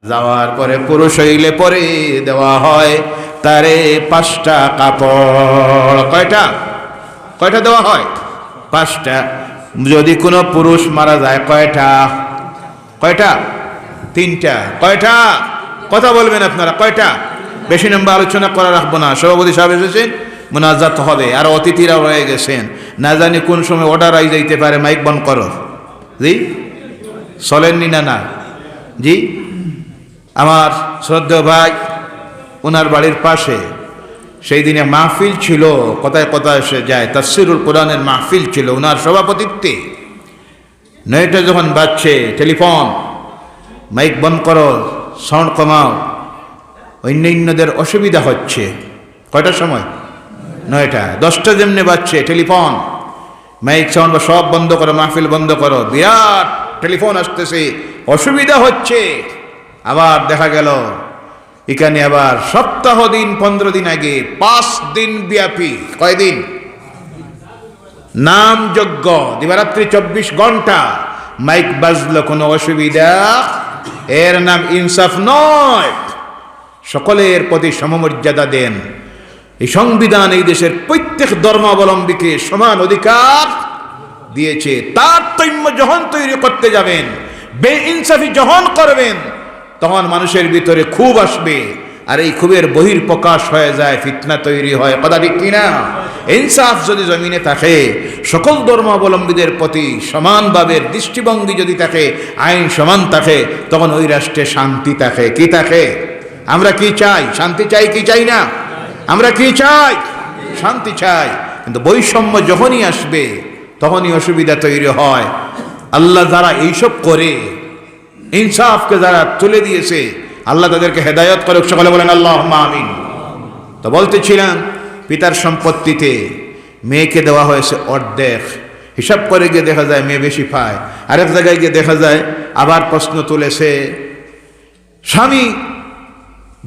যাওয়ার পরে পুরুষ হইলে পরে দেওয়া হয় তারে 5টা কাপড়। কয়টা কয়টা দেওয়া হয়? 5টা। যদি কোনো পুরুষ মারা যায় কয়টা? কয়টা? 3টা। কয়টা? কথা বলবেন আপনারা, কয়টা? বেশি নম্বর আলোচনা করা রাখবো না। সভাপতি সাহেব এসেছেন, মুনাজাত হবে, আর অতিথিরাও রয়ে গেছেন। না জানি কোন সময় অর্ডার আই যাইতে পারে, মাইক বন্ধ করো। জি চলেননি না? না জি। আমার শ্রদ্ধেয় ভাই, ওনার বাড়ির পাশে সেই দিনে মাহফিল ছিল, কথায় কথায় এসে যায়, তাফসীরুল কোরআনের মাহফিল ছিল ওনার সভাপতিত্বে। নয়টা যখন বাজছে, টেলিফোন, মাইক বন্ধ করো, সাউন্ড কমাও, অন্যান্যদের অসুবিধা হচ্ছে। কয়টার সময়? 9টা। 10টা যেমনি বাজছে, টেলিফোন, মাইক সাউন্ড সব বন্ধ করো, মাহফিল বন্ধ করো, বিরাট টেলিফোন আসতেছে, অসুবিধা হচ্ছে। আবার দেখা গেল এখানে আবার সপ্তাহ দিন 15 দিন আগে 5 দিন ব্যাপী, কয়দিন নাম যজ্ঞ, দিবারাত্রি 24 ঘন্টা মাইক বাজলো, কোনো অসুবিধা? এর নাম ইনসাফ নয়। সকলের প্রতি সমমর্যাদা দেন। এই সংবিধান এই দেশের প্রত্যেক ধর্মাবলম্বীকে সমান অধিকার দিয়েছে। তারতম্য যখন তৈরি করতে যাবেন, বেইনসাফি যখন করবেন, তখন মানুষের ভিতরে ক্ষোভ আসবে, আর এই ক্ষোভের বহির্প্রকাশ হয়ে যায়, ফিতনা তৈরি হয়। কথা ঠিক কিনা? ইনসাফ যদি জমিনে থাকে, সকল ধর্মাবলম্বীদের প্রতি সমানভাবে দৃষ্টিভঙ্গি যদি থাকে, আইন সমান থাকে, তখন ওই রাষ্ট্রে শান্তি থাকে। কি থাকে? আমরা কি চাই? শান্তি চাই কি চাই না? আমরা কি চাই? শান্তি চাই। কিন্তু বৈষম্য যখনই আসবে, তখনই অসুবিধা তৈরি হয়। আল্লাহ যারা এইসব করে, ইনসাফকে যারা তুলে দিয়েছে, আল্লাহ তাদেরকে হেদায়ত করুক। সকলে বলেন আল্লাহুম্মা আমিন। তো বলতেছিলাম, পিতার সম্পত্তিতে মেয়েকে দেওয়া হয়েছে অর্ধেক। হিসাব করে গিয়ে দেখা যায় মেয়ে বেশি পায়। আরেক জায়গায় গিয়ে দেখা যায় আবার প্রশ্ন তুলেছে, স্বামী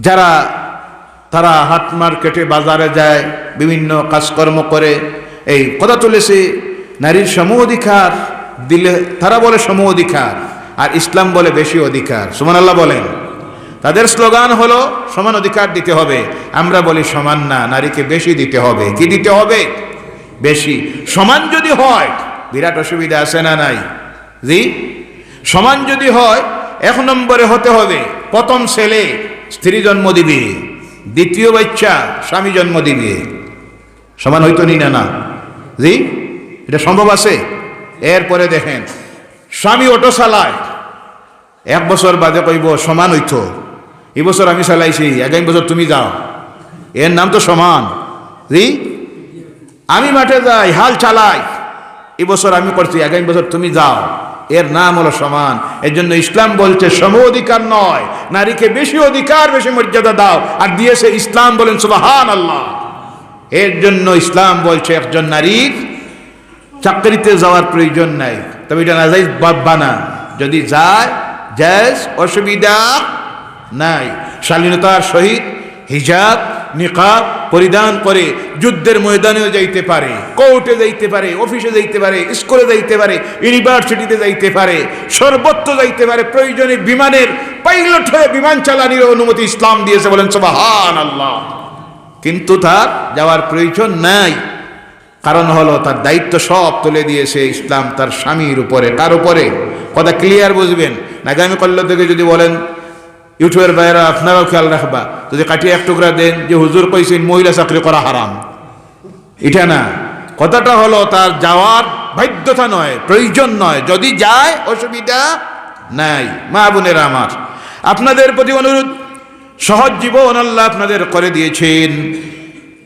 যারা তারা হাট মার্কেটে বাজারে যায়, বিভিন্ন কাজকর্ম করে, এই কথা তুলেছে নারীর সম অধিকার দিলে, তারা বলে সম অধিকার, আর ইসলাম বলে বেশি অধিকার। সুবহানাল্লাহ বলেন। তাদের স্লোগান হলো সমান অধিকার দিতে হবে। আমরা বলি সমান না, নারীকে বেশি দিতে হবে। কি দিতে হবে? বেশি। সমান যদি হয় বিরাট অসুবিধা আছে না নাই? জি। সমান যদি হয়, 1 নম্বরে হতে হবে, প্রথম ছেলে স্ত্রী জন্ম দিবে, দ্বিতীয় বাচ্চা স্বামী জন্ম দিবে। সমান হইতো নি না? না জি, এটা সম্ভব আছে। এরপরে দেখেন, স্বামী অটো চালায়, 1 বছর বাদে কইব সমান হইতো, এই বছর আমি চালাইছি, আগামী বছর তুমি যাও, এর নাম তো সমান। জি। আমি মাঠে যাই, হাল চালাই, এই বছর আমি করছি, আগামী বছর তুমি যাও, এর নাম হলো সমান। এর জন্য ইসলাম বলছে সম অধিকার নয়, নারীকে বেশি অধিকার, বেশি মর্যাদা দাও। আর দিয়েছে ইসলাম, বলেন সুবহানাল্লাহ। এর জন্য ইসলাম বলছে একজন নারীর চাকরিতে যাওয়ার প্রয়োজন নাই, তবে এটা নাজায়েজ বাবা না, যদি যায় জায়েজ, অসুবিধা নাই। শালীনতার সহিত হিজাব নিকাব পরিধান করে যুদ্ধের ময়দানেও যাইতে পারে, কোর্টে যাইতে পারে, অফিসে যাইতে পারে, স্কুলে যাইতে পারে, ইউনিভার্সিটিতে যাইতে পারে, সর্বত্র যাইতে পারে। প্রয়োজনে বিমানের পাইলট হয়ে বিমান চালানোর অনুমতি ইসলাম দিয়েছে, বলেন সুবহানাল্লাহ। কিন্তু তার যাওয়ার প্রয়োজন নাই, কারণ হলো তার দায়িত্ব সব তুলে দিয়েছে ইসলাম তার স্বামীর উপরে। কার উপরে? কথা ক্লিয়ার বুঝবেন। আগামী কল্যাণ থেকে যদি বলেন, ইউটিউবের ভাইয়েরা আপনারাও খেয়াল রাখবা, যদি কাটিয়ে 1 টুকরা দেন যে হুজুর কইছেন মহিলা চাকরি করা হারাম, এটা না। কথাটা হলো তার যাওয়ার বাধ্যতা নয়, প্রয়োজন নয়, যদি যায় অসুবিধা নাই। মা বোনেরা আমার, আপনাদের প্রতি অনুরোধ, সহজ জীবন আল্লাহ আপনাদের করে দিয়েছেন।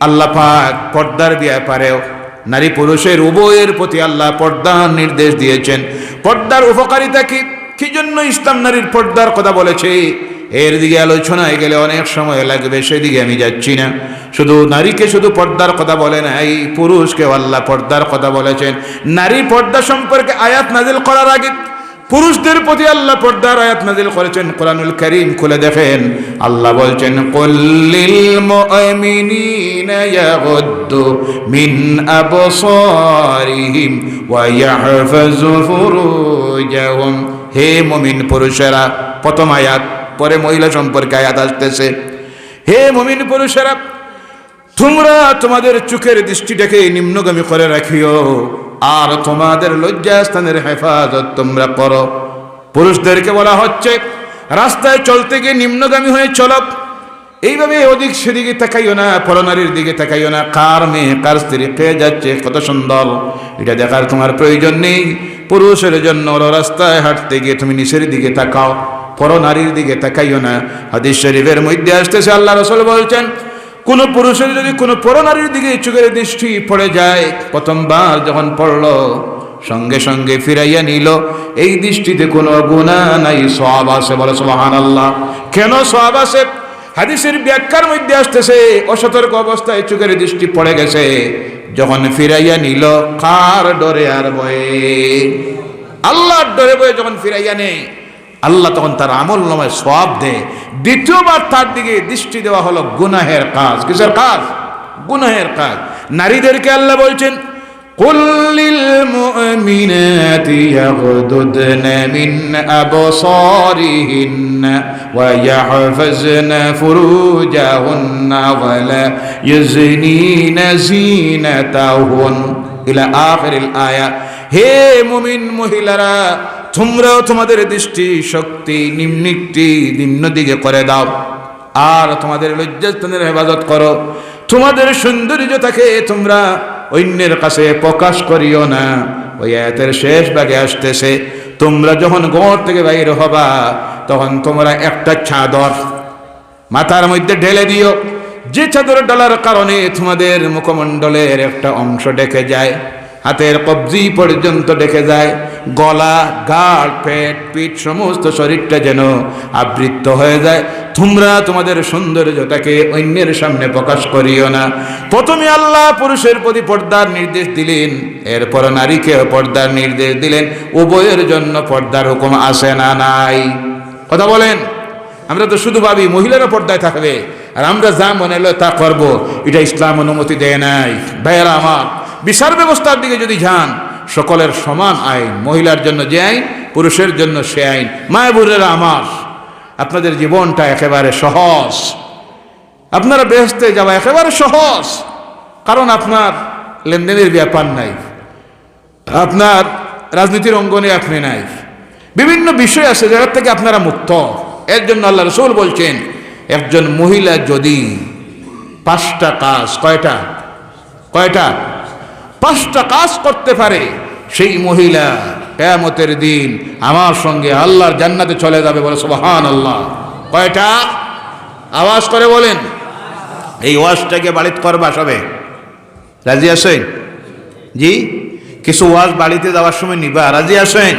আল্লাহ পাক পর্দার ব্যাপারেও নারী পুরুষের উভয়ের প্রতি আল্লাহ পর্দার নির্দেশ দিয়েছেন। পর্দার উপকারিতা কি, কি জন্য ইসলাম নারীর পর্দার কথা বলেছে, এর দিকে আলোচনায় গেলে অনেক সময় লাগবে, সেদিকে আমি যাচ্ছি না। শুধু নারীকে শুধু পর্দার কথা বলে নাই, পুরুষকে আল্লাহ পর্দার কথা বলেছেন। নারী পর্দা সম্পর্কে আয়াত নাজিল করার আগে পুরুষদের প্রতি আল্লাহ পর্দার আয়াত নাজিল করেছেন। কোরআনুল কারীম খুলে দেখেন, আল্লাহ বলছেন, কুল্লিল মুমিনিনা ইয়াগুদ্দু মিন আবসারিহিম ওয়া ইয়াহফাযু ফুরুজাহুম। হে মুমিন পুরুষেরা, প্রথম আয়াত পরে মহিলা সম্পর্কে আয়াত আসতেছে। হে মুমিন পুরুষেরা, তোমরা তোমাদের চোখের দৃষ্টিটাকে নিম্নগামী করে রাখিও, আর তোমাদের লজ্জাস্থানের হেফাজত তোমরা করো। পুরুষদেরকে বলা হচ্ছে রাস্তায় চলতে গিয়ে নিম্নগামী হয়ে চলো, এইভাবে ওদিক সেদিকে তাকাইও না, পরনারীর দিকে তাকাইও না। কার মেয়ে কার স্ত্রী পেয়ে যাচ্ছে, কত সুন্দর, এটা দেখার তোমার প্রয়োজন নেই। পুরুষের জন্য রাস্তায় হাঁটতে গিয়ে তুমি নিচের দিকে তাকাও, পরনারীর দিকে তাকাইও না। হাদিস শরীফের মধ্যে আসতেছে, আল্লাহ রাসূল বলছেন, কোন পুরুষের যদি কোনো পরনারীর দিকে চোখের দৃষ্টি পড়ে যায়, প্রথমবার যখন পড়লো সঙ্গে সঙ্গে ফিরাইয়া নিল, এই দৃষ্টিতে কোনো গুনাহ নাই, সওয়াব আছে। বলে সুবহানাল্লাহ। কেন সওয়াব আছে? হাদিসের ব্যাখ্যার মধ্যে আসতেছে, অসতর্ক অবস্থায় চোখের দৃষ্টি পড়ে গেছে, যখন ফিরাইয়া নিল, কার ডরে আর ভয়ে? আল্লাহর ডরে ভয়ে যখন ফিরাইয়া নেই, আল্লাহ তখন তার আমল নামায় সওয়াব দেয়। দ্বিতীয়বার তার দিকে দৃষ্টি দেওয়া হলো গুনাহের কাজ। কিসের কাজ? গুনাহের কাজ। নারীদেরকে আল্লাহ বলছেন, قل للمؤمنات يغضضن من أبصارهن ويحفظن فروجهن ولا يزنين زينتهن إلى آخر الآية। হে মুমিন মহিলারা, তোমরাও তোমাদের দৃষ্টি শক্তি নিম্ন দিকে করে দাও, আর তোমাদের লজ্জাস্থানের হেফাজত করো। তোমাদের সৌন্দর্যটাকে তোমরা অন্যের কাছে প্রকাশ করিও না। ওই আয়াতের শেষ ভাগে আসতেছে, তোমরা যখন ঘর থেকে বাইরে হবা, তখন তোমরা একটা চাদর মাথার মধ্যে ঢেলে দিও, যে চাদর ডালার কারণে তোমাদের মুখমণ্ডলের একটা অংশ ঢেকে যায়, হাতের কবজি পর্যন্ত ঢেকে যায়, গলা, গাল, পেট, পিঠ, সমস্ত শরীরটা যেন আবৃত হয়ে যায়। তোমরা তোমাদের সৌন্দর্যটাকে অন্যের সামনে প্রকাশ করিও না। প্রথমে আল্লাহ পুরুষের প্রতি পর্দার নির্দেশ দিলেন, এরপর নারীকে পর্দার নির্দেশ দিলেন। উভয়ের জন্য পর্দার হুকুম আছে না নাই? কথা বলেন। আমরা তো শুধু ভাবি মহিলারা পর্দায় থাকবে আর আমরা যা মনে হলো তা করব, এটা ইসলাম অনুমতি দেয় নাই। ভাইয়েরা আমার, বিচার ব্যবস্থার দিকে যদি যান, সকলের সমান আইন, মহিলার জন্য যে আইন, পুরুষের জন্য সে আইন। মায়ে বোনেরা আমার, আপনাদের জীবনটা একেবারে সহজ, আপনারা বেহেশতে যাওয়া একেবারে সহজ, কারণ আপনার লেনদেনের ব্যাপার নাই, আপনার রাজনীতির অঙ্গনে আপনি নাই, বিভিন্ন বিষয় আছে যার থেকে আপনারা মুক্ত। এর জন্য আল্লাহ রাসূল বলছেন, একজন মহিলা যদি 5টা কাজ, কয়টা 5টা কাজ করতে পারে, সেই মহিলা কিয়ামতের দিন আমার সঙ্গে আল্লাহর জান্নাতে চলে যাবে। বলে সুবহানাল্লাহ। কয়টা? আওয়াজ করে বলেন। এই ওয়াজটাকে বাড়িতে করবা সবে, রাজি আছেন? জি, কিছু ওয়াজ বাড়িতে যাওয়ার সময় নিবা, রাজি আছেন?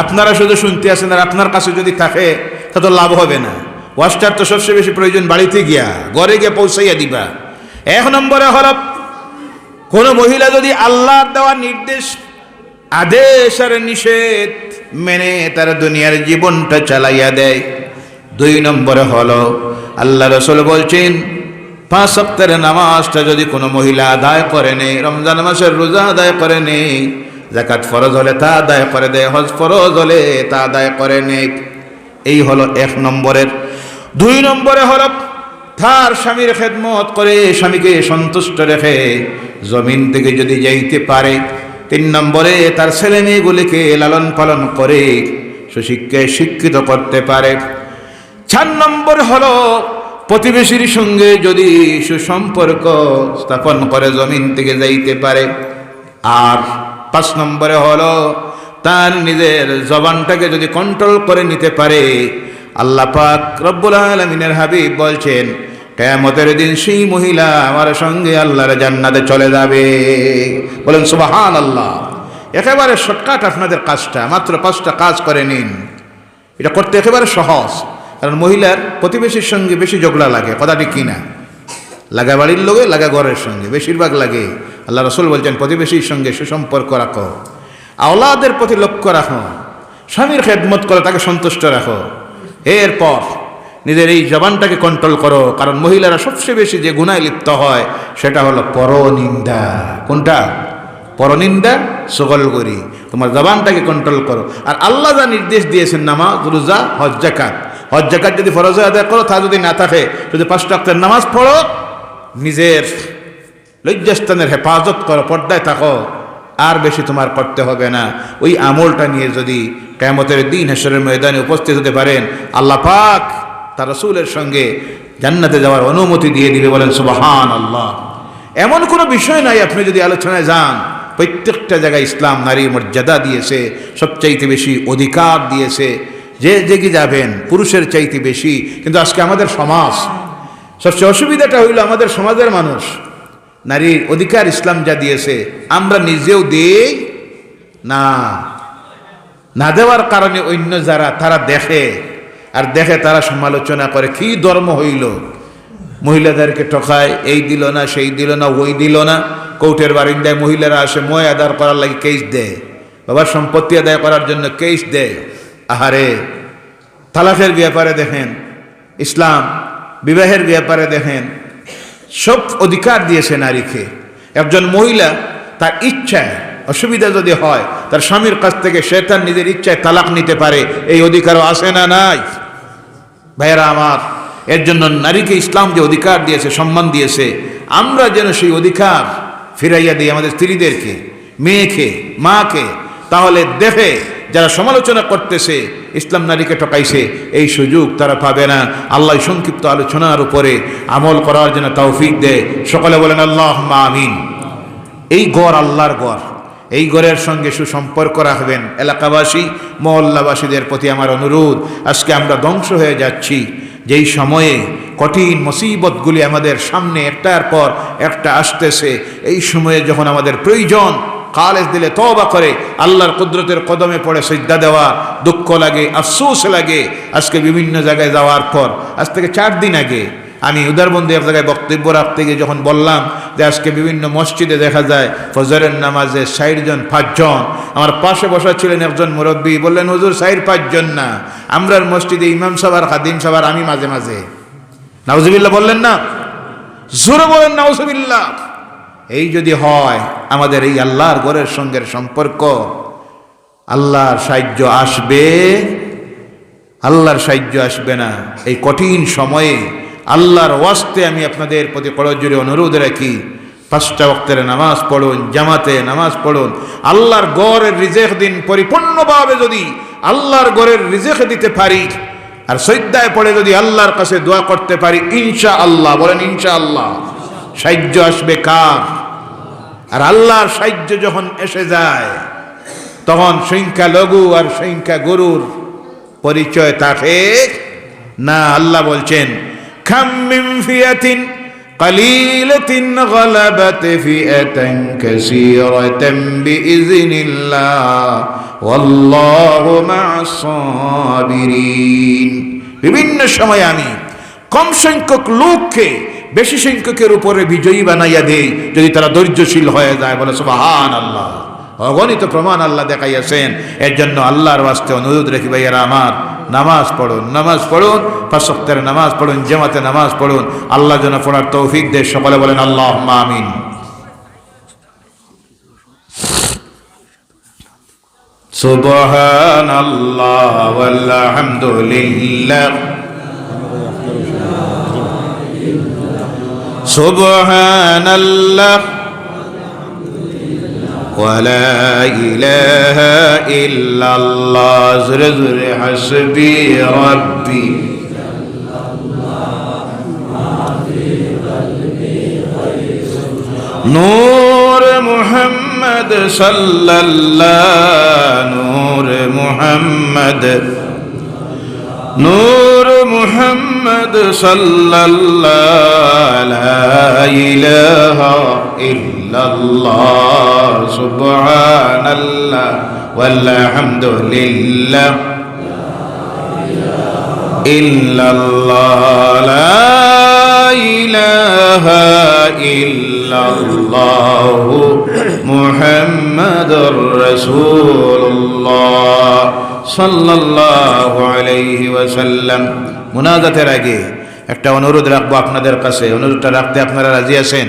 আপনারা শুধু শুনতে আছেন, আর আপনার কাছে যদি থাকে তা তো লাভ হবে না। ওয়াজটার তো সবচেয়ে বেশি প্রয়োজন বাড়িতে গিয়া, ঘরে গিয়ে পৌঁছাইয়া দিবা। 1 নম্বরে হলো, কোন মহিলা যদি আল্লাহর দেওয়া নির্দেশ, আদেশ আর নিষেধ মেনে তার দুনিয়ার জীবনটা চালাইয়া দেয়। 2 নম্বরে হলো, আল্লাহ রাসূল বলছেন, 5 ওয়াক্তের নামাজটা যদি কোনো মহিলা আদায় করে নেই, রমজান মাসের রোজা আদায় করে নেই, যাকাত ফরজ হলে তা আদায় করে দেয়, হজ ফরজ হলে তা আদায় করে নেই, এই হলো 1 নম্বরের। 2 নম্বরে হলো, তার স্বামীর খেদমত করে স্বামীকে সন্তুষ্ট রেখে জমিন থেকে যদি যাইতে পারে। 3 নম্বরে তার ছেলে মেয়েগুলিকে লালন পালন করে সুশিক্ষায় শিক্ষিত করতে পারে। 4 নম্বর হলো, প্রতিবেশীর সঙ্গে যদি সুসম্পর্ক স্থাপন করে জমিন থেকে যাইতে পারে। আর 5 নম্বরে হলো, তার নিজের জবানটাকে যদি কন্ট্রোল করে নিতে পারে। আল্লাহ পাক রব্বুল আলামিনের হাবিব বলছেন, কিয়ামতের দিন সেই মহিলা আমার সঙ্গে আল্লাহর জান্নাতে চলে যাবে। বলেন সুবহানাল্লাহ। একেবারে শর্টকাট আপনাদের কাজটা, মাত্র 5টা কাজ করে নিন। এটা করতে একেবারে সহজ, কারণ মহিলার প্রতিবেশীর সঙ্গে বেশি ঝগড়া লাগে, কথাটি কি না? লাগা বাড়ির লোকে, লাগা ঘরের সঙ্গে বেশিরভাগ লাগে। আল্লাহ রাসূল বলছেন, প্রতিবেশীর সঙ্গে সুসম্পর্ক রাখো, আওলাদের প্রতি লক্ষ্য রাখো, স্বামীর খেদমত করো, তাকে সন্তুষ্ট রাখো। এরপর নিজের এই জবানটাকে কন্ট্রোল করো, কারণ মহিলারা সবচেয়ে বেশি যে গুনায় লিপ্ত হয় সেটা হলো পরনিন্দা। কোনটা? পরনিন্দা, সগলগরি। তোমার জবানটাকে কন্ট্রোল করো। আর আল্লাহ যা নির্দেশ দিয়েছেন, নামাজ, রোজা, হজ, যাকাত, হজ যাকাত যদি ফরজ আদায় করো, তা যদি না থাকে, যদি 5 ওয়াক্তের নামাজ পড়ো, নিজের লজ্জাস্থানের হেফাজত করো, পর্দায় থাকো, আর বেশি তোমার করতে হবে না। ওই আমলটা নিয়ে যদি কিয়ামতের দিন হাশরের ময়দানে উপস্থিত হতে পারেন, আল্লাহ পাক তার রাসূলের সঙ্গে জান্নাতে যাওয়ার অনুমতি দিয়ে দিবে। বলেন সুবহানাল্লাহ। এমন কোনো বিষয় নাই, আপনি যদি আলোচনায় যান, প্রত্যেকটা জায়গায় ইসলাম নারীর মর্যাদা দিয়েছে, সবচাইতে বেশি অধিকার দিয়েছে। যে যেগি যাবেন পুরুষের চাইতে বেশি। কিন্তু আজকে আমাদের সমাজ, সবচেয়ে অসুবিধাটা হইল আমাদের সমাজের মানুষ নারীর অধিকার ইসলাম যা দিয়েছে আমরা নিজেও দেই না, না দেওয়ার কারণে অন্য যারা তারা দেখে, আর দেখে তারা সমালোচনা করে, কি ধর্ম হইল, মহিলাদেরকে ঠকায়, এই দিল না, সেই দিল না, ওই দিল না। কোর্টের বারিন্দায় মহিলারা আসে ময় আদায় করার লাগে কেস দেয়, বাবার সম্পত্তি আদায় করার জন্য কেস দেয়। আহারে, তালাকের ব্যাপারে দেখেন, ইসলাম বিবাহের ব্যাপারে দেখেন, সব অধিকার দিয়েছে নারীকে। একজন মহিলা তার ইচ্ছায়, অসুবিধা যদি হয়, তার স্বামীর কাছ থেকে সে তার নিজের ইচ্ছায় তালাক নিতে পারে, এই অধিকারও আছে না নাই? ভাইয়েরা আমার, এর জন্য নারীকে ইসলাম যে অধিকার দিয়েছে, সম্মান দিয়েছে, আমরা যেন সেই অধিকার ফিরাইয়া দিই আমাদের স্ত্রীদেরকে, মেয়েকে, মাকে। তাহলে দেখে যারা সমালোচনা করতেছে ইসলাম নারীকে ঠকাইছে, এই সুযোগ তারা পাবে না। আল্লাহ সংক্ষিপ্ত আলোচনার উপরে আমল করার জন্য তৌফিক দেয়। সকলে বলেন আল্লাহুম্মা আমিন। এই ঘর আল্লাহর ঘর, এই ঘরের সঙ্গে সুসম্পর্ক রাখবেন। এলাকাবাসী, মহল্লাবাসীদের প্রতি আমার অনুরোধ, আজকে আমরা ধ্বংস হয়ে যাচ্ছি। যেই সময়ে কঠিন মুসিবতগুলি আমাদের সামনে একটার পর একটা আসতেছে, এই সময়ে যখন আমাদের প্রয়োজন খালেস দিলে তওবা করে আল্লাহর কুদরতের কদমে পড়ে সিজদা দেওয়া, দুঃখ লাগে, আফসোস লাগে। আজকে বিভিন্ন জায়গায় যাওয়ার পর, আজ থেকে 4 দিন আগে আমি উদারবন্দী এক জায়গায় বক্তব্য রাখতে গিয়ে যখন বললাম যে আজকে বিভিন্ন মসজিদে দেখা যায় ফজরের নামাজে 60 জন 5 জন, আমার পাশে বসা ছিলেন একজন মুরব্বী, বললেন হুজুর 4-5 জন না, আমরার মসজিদে ইমাম সাহেব আর খাদিম সাহেব আর আমি মাঝে মাঝে। নাউজুবিল্লাহ বললেন না? জোরে বলেন নাউজুবিল্লাহ। এই যদি হয় আমাদের এই আল্লাহর ঘরের সঙ্গে সম্পর্ক, আল্লাহর সাহায্য আসবে, আল্লাহর সাহায্য আসবে না। এই কঠিন সময়ে আল্লাহর ওয়াস্তে আমি আপনাদের প্রতি করজোরে অনুরোধ রাখি, 5টা ওয়াক্তের নামাজ পড়ুন, জামাতে নামাজ পড়ুন। আল্লাহর ঘরের রিজেক দিন পরিপূর্ণভাবে যদি আল্লাহর ঘরের রিজেক দিতে পারি, আর সজদায় পড়ে যদি আল্লাহর কাছে দোয়া করতে পারি, ইনশাআল্লাহ, বলেন ইনশাআল্লাহ, সাহায্য আসবে কার? আর আল্লাহর সাহায্য যখন এসে যায়, তখন সংখ্যা লঘু আর সংখ্যা গরুর পরিচয় থাকে না। আল্লাহ বলছেন, কাম মিন ফিয়াতিন কালিলাতিন গালাবাত ফিআতান কাসীরাতান বিইজনিল্লাহ ওয়াল্লাহু মা'আস সাবিরিন। বিভিন্ন সময় আমি কম সংখ্যক লোককে বেশি সংখ্যকের উপরে বিজয়ী বানাইয়া দেই যদি তারা ধৈর্যশীল হয়ে যায়। বলে সুবহানাল্লাহ। অগণিত প্রমাণ আল্লাহ দেখাইয়াছেন। এর জন্য আল্লাহর ওয়াস্তে অনুরোধ রাখি, ভাইয়েরা আমার, নামাজ পড়ুন, নামাজ পড়ুন, 5 ওয়াক্তের নামাজ পড়ুন, জামাতে নামাজ পড়ুন। আল্লাহ যেন পড়ার তৌফিক দেয়। সকলে বলেন আল্লাহুম্মা আমিন। সুবহানাল্লাহ ওয়াল হামদুলিল্লাহ, সুবহানাল্লাহ ওয়ালা ইলাহা ইল্লাল্লাহ, জোরে জোরে হাসবি রাব্বি, নূর মুহাম্মদ সাল্লাল্লাহু, নূর মুহাম্মদ, নূর মুহাম্মদ সাল্লাল্লাহু, লা ইলাহা ইল্লাল্লাহ, সুবহানাল্লাহ ওয়াল হামদুলিল্লাহ ইল্লাল্লাহ, লা ইলাহা ইল্লাল্লাহ মুহাম্মাদুর রাসূলুল্লাহ সাল্লাল্লাহু আলাইহি ওয়াসাল্লাম। মুনাজাতের আগে একটা অনুরোধ রাখবো আপনাদের কাছে। অনুরোধটা রাখতে আপনারা রাজি আছেন?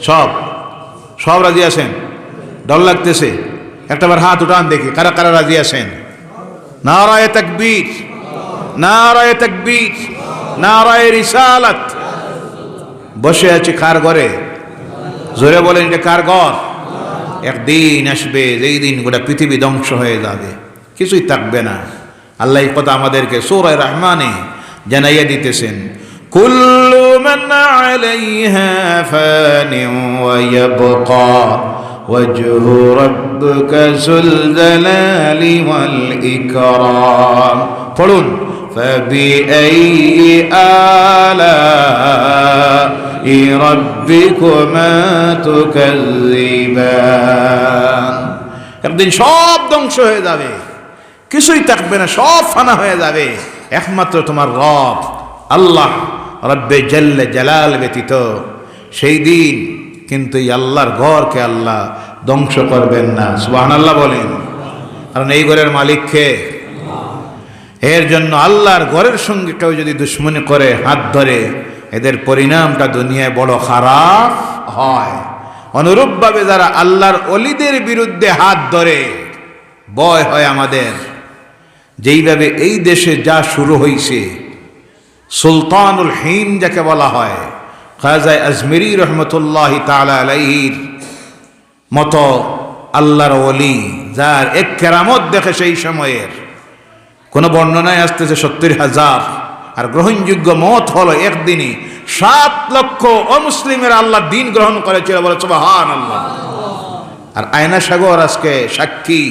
সব রাজি আছেন? ডর লাগতেছে? একটাবার হাত উঠান দেখি, কারা কারা রাজি আছেন? নারায়ে তাকবীর, নারায়ে তাকবীর, নারায়ে রিসালাত। বসে আছি কার ঘরে? জোরে বলেন, এটা কার ঘর? একদিন আসবে যেই দিন গোটা পৃথিবী ধ্বংস হয়ে যাবে, কিছুই থাকবে না। আল্লাহ এই কথা আমাদেরকে সূরা রহমানে জানাইয়া দিতেছেন, কুল্লু মান আলাইহা ফানিন ওয়া ইয়াবকা ওয়াজহু রাব্বিকা যুল জালালি ওয়াল ইকরাম। পড়ুন, ফাবিআইয়ি আলাই রাব্বিকুমা তুকাযযিবান। একদিন সব ধ্বংস হয়ে যাবে, কিছুই থাকবে না, সব ফানা হয়ে যাবে, একমাত্র তোমার রব আল্লাহ রব্বে জাল্লে জালাল ব্যতীত। সেই দিন কিন্তু এই আল্লাহর ঘরকে আল্লাহ ধ্বংস করবেন না। সুবহানাল্লাহ বলেন। কারণ এই ঘরের মালিক কে? এর জন্য আল্লাহর ঘরের সঙ্গে কেউ যদি দুশ্মনী করে, হাত ধরে, এদের পরিণামটা দুনিয়ায় বড় খারাপ হয়। অনুরূপভাবে যারা আল্লাহর ওলিদের বিরুদ্ধে হাত ধরে, ভয় হয় আমাদের যেইভাবে এই দেশে যা শুরু হয়েছে, সুলতানুল হিন্দ যাকে বলা হয়, খাজা আজমিরি রহমতুল্লাহি তাআলা আলাইহির মতো আল্লাহর ওলি, যার এক কেরামত দেখে সেই সময়ের কোন বর্ণনায় আসতেছে 70,000, আর গ্রহণযোগ্য মত হলো একদিনই 7 লক্ষ অমুসলিমের আল্লাহ দিন গ্রহণ করেছিল, বলে সুবহানাল্লাহ। আর আয়না সাগর আজকে সাক্ষী,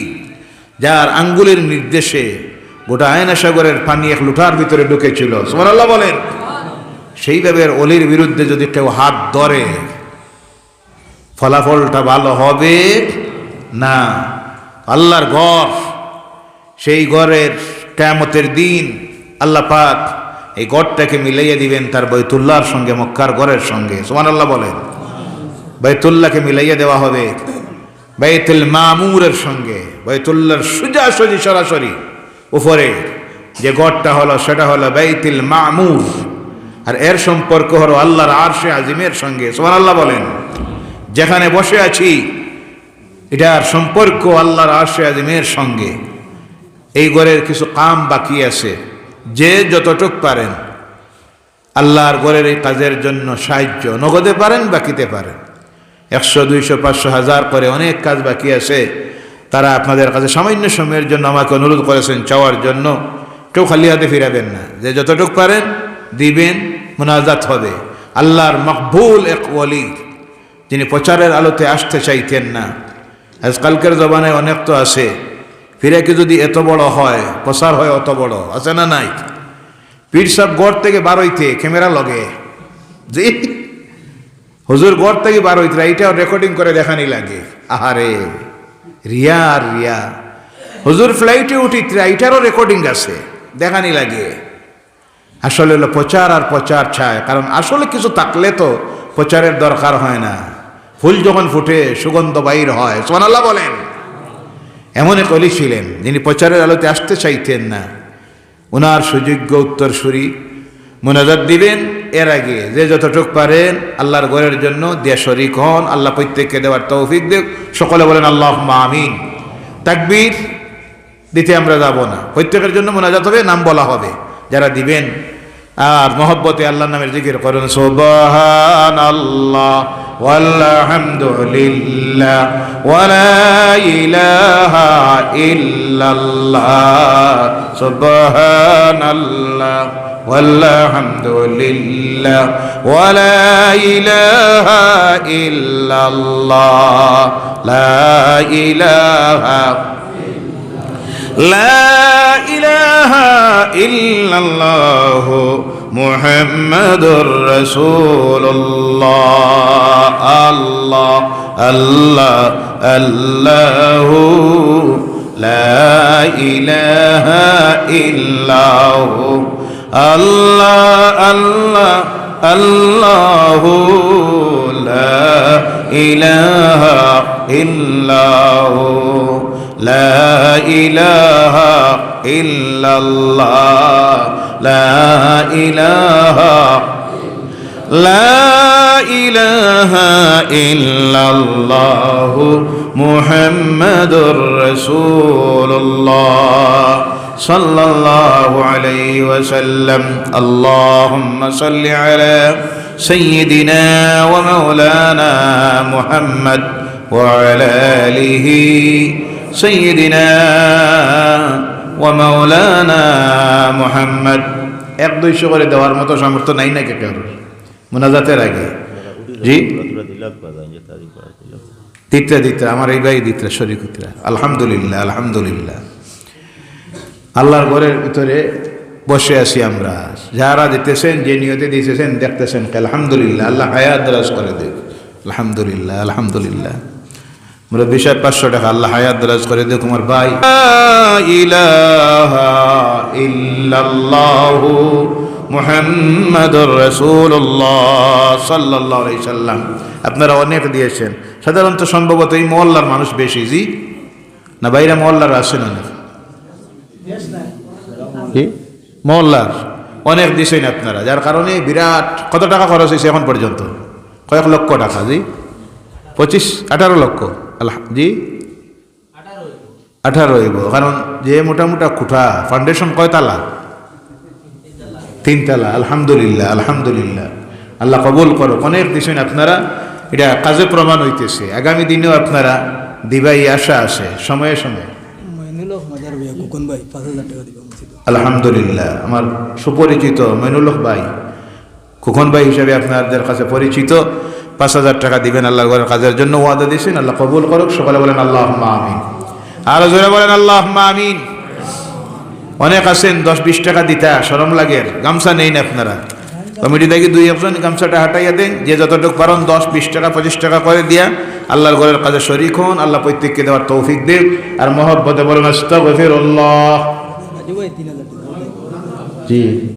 যার আঙ্গুলের নির্দেশে গোটা আয়না সাগরের পানি এক লুটার ভিতরে ঢুকেছিল। সুবহানাল্লাহ বলেন। সেইভাবে অলির বিরুদ্ধে যদি কেউ হাত ধরে, ফলাফলটা ভালো হবে না। আল্লাহর ঘর, সেই ঘরের কিয়ামতের দিন আল্লাহ পাক এই ঘরটাকে মিলাইয়া দিবেন তার বাইতুল্লাহর সঙ্গে, মক্কার ঘরের সঙ্গে। সুবহানাল্লাহ বলেন। বাইতুল্লাহকে মিলাইয়া দেওয়া হবে বাইতুল মামুরের সঙ্গে। বাইতুল্লাহর সোজাসুজি সরাসরি উপরে যে ঘরটা হলো সেটা হলো বাইতুল মামুর, আর এর সম্পর্ক হলো আল্লাহর আরশে আজিমের সঙ্গে। সুবহানাল্লাহ বলেন। যেখানে বসে আছি এটার সম্পর্ক আল্লাহর আরশে আজিমের সঙ্গে। এই ঘরের কিছু কাম বাকি আছে, যে যতটুক পারেন আল্লাহর ঘরের এই কাজের জন্য সাহায্য নগদে পারেন, বাকিতে পারেন। 100, 200, 500, 1000 করে অনেক কাজ বাকি আছে। তারা আপনাদের কাছে সামান্য সময়ের জন্য আমাকে অনুরোধ করেছেন চাওয়ার জন্য। কেউ খালি হাতে ফিরাবেন না, যে যতটুক পারেন দিবেন, মুনাজাত হবে। আল্লাহর মকবুল এক ওলি, যিনি প্রচারের আলোতে আসতে চাইতেন না। আজকালকার জমানায় অনেক তো আছে, ফিরাকে যদি এত বড় হয়, প্রচার হয় অত বড়, আছে না নাই? পীর সাহেব গড় থেকে বার হইতে ক্যামেরা লগে, জি হুজুর গড় থেকে বার হইতে, এইটাও রেকর্ডিং করে দেখানি লাগে। আহারে রিয়া আর রিয়া। হুজুর ফ্লাইটে উঠিতে, এইটারও রেকর্ডিং আছে, দেখানি লাগে। আসলে হলো প্রচার আর প্রচার চায়, কারণ আসলে কিছু থাকলে তো প্রচারের দরকার হয় না। ফুল যখন ফুটে সুগন্ধ বাইর হয়। সুবহানাল্লাহ বলেন। এমন এক ওলি ছিলেন যিনি প্রচারের আলোতে আসতে চাইতেন না। ওনার সুযোগ্য উত্তরসূরি মুনাজাত দিবেন। এর আগে যে যতটুক পারেন আল্লাহর ঘরের জন্য দিয়ে শরীক হন। আল্লাহ প্রত্যেককে দেওয়ার তৌফিক দেব। সকলে বলেন আল্লাহুম্মা আমিন। তাকবীর দিতে আমরা যাব না, প্রত্যেকের জন্য মুনাজাত হবে, নাম বলা হবে যারা দিবেন। আর মহব্বতে আল্লাহর নামের জিকির করুন। সুবহানাল্লাহ ওয়ালহামদুলিল্লাহ ওয়ালা ইলাহা ইল্লাল্লাহ। সুবহানাল্লাহ ওয়ালহামদুলিল্লাহ ওয়ালা ইলাহা ইল্লাল্লাহ। লা ইলাহা ইল্লাল্লাহ মুহাম্মাদুর রাসূলুল্লাহ। আল্লাহ আল্লাহ আল্লাহু লা ইলাহা ইল্লাহু। আল্লাহ আল্লাহ আল্লাহু লা ইলাহা ইল্লাহু। লা ইলাহা ইল্লাল্লাহ। লা ইলাহা ইল্লাল্লাহু মুহাম্মাদুর রাসূলুল্লাহ। সাল্লাল্লাহু আলাইহি ওয়াসাল্লাম। আল্লাহুম্মা সাল্লি আলা সাইয়্যিদিনা ওয়া মাওলানা মুহাম্মদ ওয়া আলা আলিহি সাইয়্যিদিনা ওয়া মাওলানা মুহাম্মদ। 1-200 করে দেওয়ার মতো সামর্থ্য নাই নাকি কারোর মুনাজাতের আগে? জি দিতে আমার এই ভাই দিতে শরীকুতরা। আলহামদুলিল্লাহ আলহামদুলিল্লাহ। আল্লাহর ঘরের ভিতরে বসে আছি আমরা, যারা দিতেছেন যে নিয়তে দিতেছেন দেখতেছেন আলহামদুলিল্লাহ। আল্লাহ হায়াত দরাজ করে দেখ। আলহামদুলিল্লাহ আলহামদুলিল্লাহ। মুরব্বী সাহেব 500 টাকা, আল্লাহ হায়াত দরাজ করে দেখ। তোমার ভাই ইলাহা ইল্লাল্লাহু মুহাম্মাদুর রাসূলুল্লাহ সাল্লাল্লাহু আলাইহি সাল্লাম। আপনারা অনেক দিয়েছেন, সাধারণত সম্ভবত এই মহল্লার মানুষ বেশি। জি না বাইরে মহল্লার আছেন অনেক? মহল্লার অনেক দিছেন আপনারা, যার কারণে বিরাট কত টাকা খরচ হয়েছে এখন পর্যন্ত? কয়েক লক্ষ টাকা। জি 25-18 লক্ষ। জি 18 হইব, কারণ যে মোটামোটা খুঁটা ফাউন্ডেশন কয় তালা? 3 তালা। আলহামদুলিল্লাহ আলহামদুলিল্লাহ। আল্লাহ কবুল করো। অনেক দিছেন আপনারা, এটা কাজে প্রমাণ হইতেছে। আগামী দিনেও আপনারা দিবাই আশা আছে সময়ে সময়ে। আলহামদুলিল্লাহ। আমার সুপরিচিত মইনুল হক ভাই, খোকন ভাই হিসাবে আপনাদের কাছে পরিচিত, 5000 টাকা দিবেন আল্লাহর ঘরের কাজের জন্য ওয়াদা দিয়েছেন। আল্লাহ কবুল করুক। সকালে বলেন আল্লাহুম্মা আমিন। আর জোরে বলেন আল্লাহুম্মা আমিন। অনেক আছেন 10-20 টাকা দিতা শরম লাগে, গামছা নেই না আপনারা। কমিটি থেকে 2-1 গামছাটা হাঁটাইয়া দেন, যে যতটুকু পারেন 10-20 টাকা 25 টাকা করে দিয়া আল্লাহর ঘরের কাজে শরীক হন। আল্লাহ প্রত্যেককে দেওয়ার তৌফিক দেন। আর মহব্বতে বলেন আস্তাগফিরুল্লাহ। জি